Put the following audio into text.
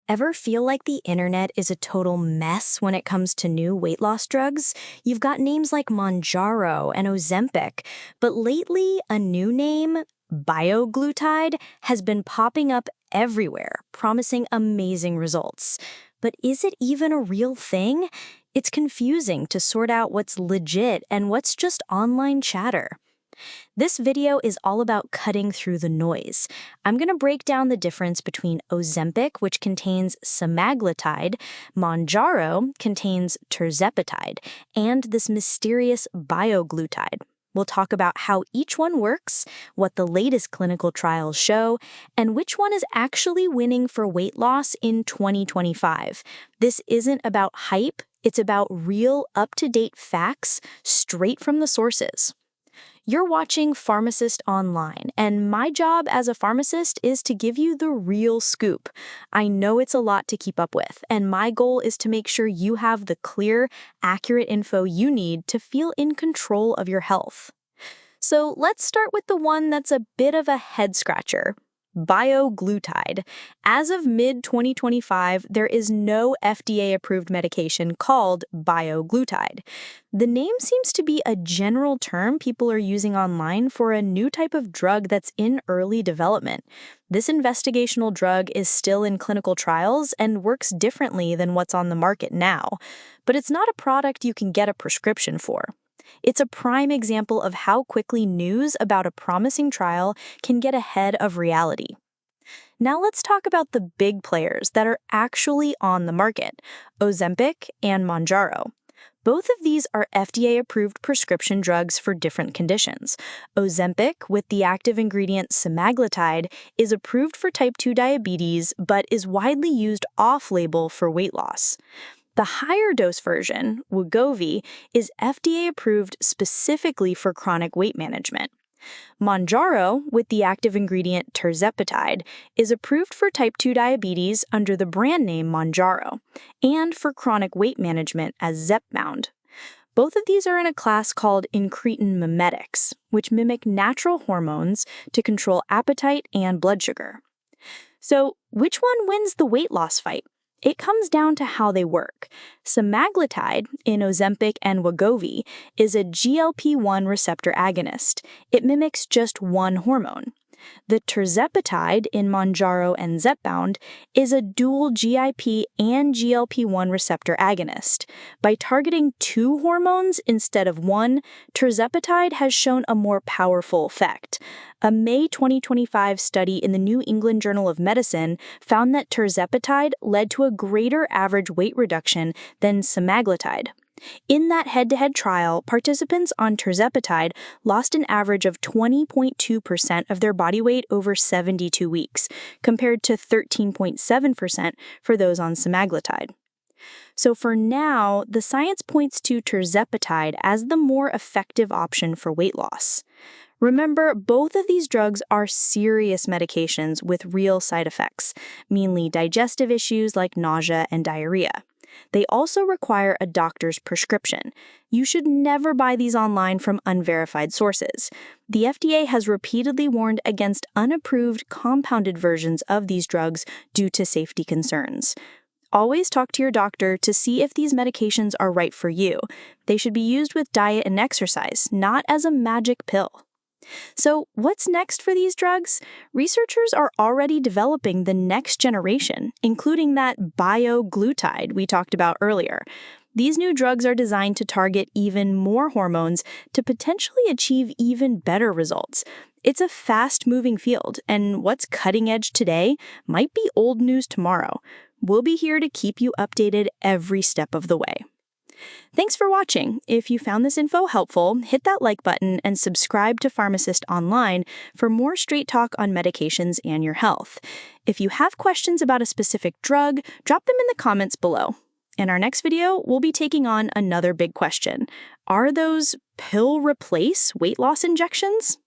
Ever feel like the internet is a total mess when it comes to new weight loss drugs? You've got names like Mounjaro and Ozempic, but lately a new name, Bioglutide, has been popping up everywhere, promising amazing results. But is it even a real thing? It's confusing to sort out what's legit and what's just online chatter. This video is all about cutting through the noise. I'm going to break down the difference between Ozempic, which contains semaglutide, Mounjaro contains tirzepatide, and this mysterious bioglutide. We'll talk about how each one works, what the latest clinical trials show, and which one is actually winning for weight loss in 2025. This isn't about hype, it's about real, up-to-date facts straight from the sources. You're watching Pharmacist Online, and my job as a pharmacist is to give you the real scoop. I know it's a lot to keep up with, and my goal is to make sure you have the clear, accurate info you need to feel in control of your health. So let's start with the one that's a bit of a head-scratcher. Bioglutide. As of mid-2025, there is no FDA-approved medication called bioglutide. The name seems to be a general term people are using online for a new type of drug that's in early development. This investigational drug is still in clinical trials and works differently than what's on the market now, but it's not a product you can get a prescription for. It's a prime example of how quickly news about a promising trial can get ahead of reality. Now let's talk about the big players that are actually on the market, Ozempic and Mounjaro. Both of these are FDA-approved prescription drugs for different conditions. Ozempic, with the active ingredient semaglutide, is approved for type 2 diabetes but is widely used off-label for weight loss. The higher dose version, Wegovy, is FDA approved specifically for chronic weight management. Mounjaro, with the active ingredient tirzepatide, is approved for type 2 diabetes under the brand name Mounjaro, and for chronic weight management as Zepbound. Both of these are in a class called incretin mimetics, which mimic natural hormones to control appetite and blood sugar. So, which one wins the weight loss fight? It comes down to how they work. Semaglutide, in Ozempic and Wegovy, is a GLP-1 receptor agonist. It mimics just one hormone. The tirzepatide in Mounjaro and Zepbound is a dual GIP and GLP-1 receptor agonist. By targeting two hormones instead of one, tirzepatide has shown a more powerful effect. A May 2025 study in the New England Journal of Medicine found that tirzepatide led to a greater average weight reduction than semaglutide. In that head-to-head trial, participants on tirzepatide lost an average of 20.2% of their body weight over 72 weeks, compared to 13.7% for those on semaglutide. So for now, the science points to tirzepatide as the more effective option for weight loss. Remember, both of these drugs are serious medications with real side effects, mainly digestive issues like nausea and diarrhea. They also require a doctor's prescription. You should never buy these online from unverified sources. The FDA has repeatedly warned against unapproved compounded versions of these drugs due to safety concerns. Always talk to your doctor to see if these medications are right for you. They should be used with diet and exercise, not as a magic pill. So, what's next for these drugs? Researchers are already developing the next generation, including that bioglutide we talked about earlier. These new drugs are designed to target even more hormones to potentially achieve even better results. It's a fast-moving field, and what's cutting edge today might be old news tomorrow. We'll be here to keep you updated every step of the way. Thanks for watching. If you found this info helpful, hit that like button and subscribe to Pharmacist Online for more straight talk on medications and your health. If you have questions about a specific drug, drop them in the comments below. In our next video, we'll be taking on another big question. Are those pill replace weight loss injections?